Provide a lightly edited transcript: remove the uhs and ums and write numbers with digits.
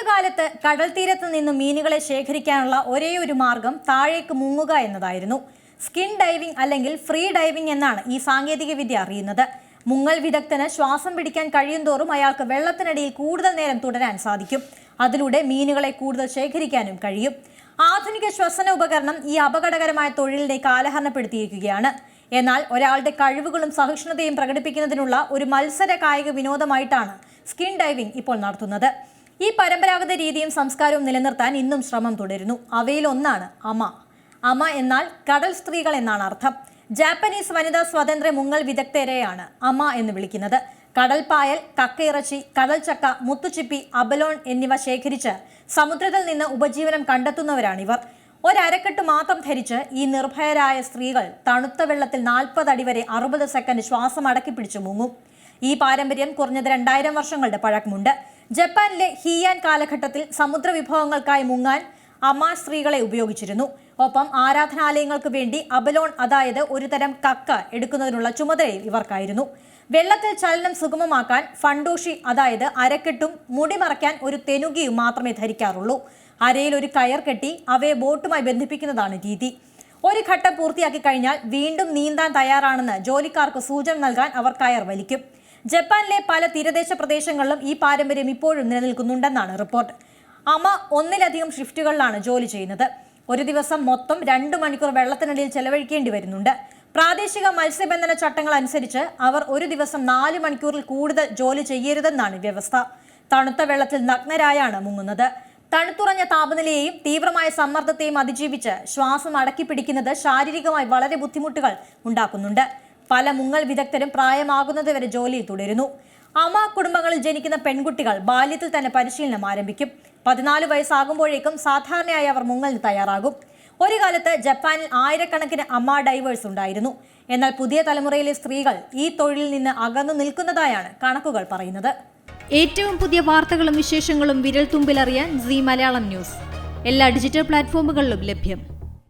കാലത്ത് കടൽ തീരത്ത് നിന്ന് മീനുകളെ ശേഖരിക്കാനുള്ള ഒരേയൊരു മാർഗം താഴേക്ക് മുങ്ങുക എന്നതായിരുന്നു. സ്കിൻ ഡൈവിംഗ് അല്ലെങ്കിൽ ഫ്രീ ഡൈവിംഗ് എന്നാണ് ഈ സാങ്കേതിക വിദ്യ അറിയുന്നത്. മുങ്ങൽ വിദഗ്ധന് ശ്വാസം പിടിക്കാൻ കഴിയുന്തോറും അയാൾക്ക് വെള്ളത്തിനടിയിൽ കൂടുതൽ നേരം തുടരാൻ സാധിക്കും. അതിലൂടെ മീനുകളെ കൂടുതൽ ശേഖരിക്കാനും കഴിയും. ആധുനിക ശ്വസന ഉപകരണം ഈ അപകടകരമായ തൊഴിലിനെ കാലഹരണപ്പെടുത്തിയിരിക്കുകയാണ്. എന്നാൽ ഒരാളുടെ കഴിവുകളും സഹിഷ്ണുതയും പ്രകടിപ്പിക്കുന്നതിനുള്ള ഒരു മത്സര കായിക വിനോദമായിട്ടാണ് സ്കിൻ ഡൈവിംഗ് ഇപ്പോൾ നടത്തുന്നത്. ഈ പരമ്പരാഗത രീതിയും സംസ്കാരവും നിലനിർത്താൻ ഇന്നും ശ്രമം തുടരുന്നു. അവയിൽ ഒന്നാണ് അമ എന്നാൽ കടൽ സ്ത്രീകൾ എന്നാണ് അർത്ഥം. ജാപ്പനീസ് വനിതാ സ്വതന്ത്ര മുങ്ങൽ വിദഗ്ധരെയാണ് അമ എന്ന് വിളിക്കുന്നത്. കടൽ പായൽ, കക്കയിറച്ചി, കടൽ ചക്ക, മുത്തുച്ചിപ്പി, അബലോൺ എന്നിവ ശേഖരിച്ച് സമുദ്രത്തിൽ നിന്ന് ഉപജീവനം കണ്ടെത്തുന്നവരാണിവർ. ഒരരക്കെട്ട് മാത്രം ധരിച്ച് ഈ നിർഭയരായ സ്ത്രീകൾ തണുത്ത വെള്ളത്തിൽ 40 അടി വരെ 60 സെക്കൻഡ് ശ്വാസം അടക്കി പിടിച്ചു മുങ്ങും. ഈ പാരമ്പര്യം കുറഞ്ഞത് 2000 വർഷങ്ങളുടെ പഴക്കമുണ്ട്. ജപ്പാനിലെ ഹീയാൻ കാലഘട്ടത്തിൽ സമുദ്ര വിഭവങ്ങൾക്കായി മുങ്ങാൻ അമ സ്ത്രീകളെ ഉപയോഗിച്ചിരുന്നു. ഒപ്പം ആരാധനാലയങ്ങൾക്ക് വേണ്ടി അബലോൺ, അതായത് ഒരു തരം കക്ക എടുക്കുന്നതിനുള്ള ചുമതലയും ഇവർക്കായിരുന്നു. വെള്ളത്തിൽ ചലനം സുഗമമാക്കാൻ ഫണ്ടൂഷി, അതായത് അരക്കെട്ടും മുടി മറയ്ക്കാൻ ഒരു തെനുകിയും മാത്രമേ ധരിക്കാറുള്ളൂ. അരയിൽ ഒരു കയർ കെട്ടി അവയെ ബോട്ടുമായി ബന്ധിപ്പിക്കുന്നതാണ് രീതി. ഒരു ഘട്ടം പൂർത്തിയാക്കി കഴിഞ്ഞാൽ വീണ്ടും നീന്താൻ തയ്യാറാണെന്ന് ജോലിക്കാർക്ക് സൂചന നൽകാൻ അവർ കയർ വലിക്കും. ജപ്പാനിലെ പല തീരദേശ പ്രദേശങ്ങളിലും ഈ പാരമ്പര്യം ഇപ്പോഴും നിലനിൽക്കുന്നുണ്ടെന്നാണ് റിപ്പോർട്ട്. അമ ഒന്നിലധികം ഷിഫ്റ്റുകളിലാണ് ജോലി ചെയ്യുന്നത്. ഒരു ദിവസം മൊത്തം 2 മണിക്കൂർ വെള്ളത്തിനടിയിൽ ചെലവഴിക്കേണ്ടി വരുന്നുണ്ട്. പ്രാദേശിക മത്സ്യബന്ധന ചട്ടങ്ങൾ അനുസരിച്ച് അവർ ഒരു ദിവസം 4 മണിക്കൂറിൽ കൂടുതൽ ജോലി ചെയ്യരുതെന്നാണ് വ്യവസ്ഥ. തണുത്ത വെള്ളത്തിൽ നഗ്നരായാണ് മുങ്ങുന്നത്. തണുത്തുറഞ്ഞ താപനിലയെയും തീവ്രമായ സമ്മർദ്ദത്തെയും അതിജീവിച്ച് ശ്വാസം അടക്കി പിടിക്കുന്നത് ശാരീരികമായി വളരെ ബുദ്ധിമുട്ടുകൾ ഉണ്ടാക്കുന്നുണ്ട്. പല മുങ്ങൽ വിദഗ്ധരും പ്രായമാകുന്നതുവരെ ജോലിയിൽ തുടരുന്നു. അമ കുടുംബങ്ങളിൽ ജനിക്കുന്ന പെൺകുട്ടികൾ ബാല്യത്തിൽ തന്നെ പരിശീലനം ആരംഭിക്കും. 14 വയസ്സാകുമ്പോഴേക്കും സാധാരണയായി അവർ മുങ്ങലിന് തയ്യാറാകും. ഒരു കാലത്ത് ജപ്പാനിൽ ആയിരക്കണക്കിന് അമ ഡൈവേഴ്സ് ഉണ്ടായിരുന്നു. എന്നാൽ പുതിയ തലമുറയിലെ സ്ത്രീകൾ ഈ തൊഴിലിൽ നിന്ന് അകന്നു നിൽക്കുന്നതായാണ് കണക്കുകൾ പറയുന്നത്. ഏറ്റവും പുതിയ വാർത്തകളും വിശേഷങ്ങളും വിരൽ തുമ്പിലറിയാൻ സീ മലയാളം ന്യൂസ് എല്ലാ ഡിജിറ്റൽ പ്ലാറ്റ്ഫോമുകളിലും ലഭ്യം.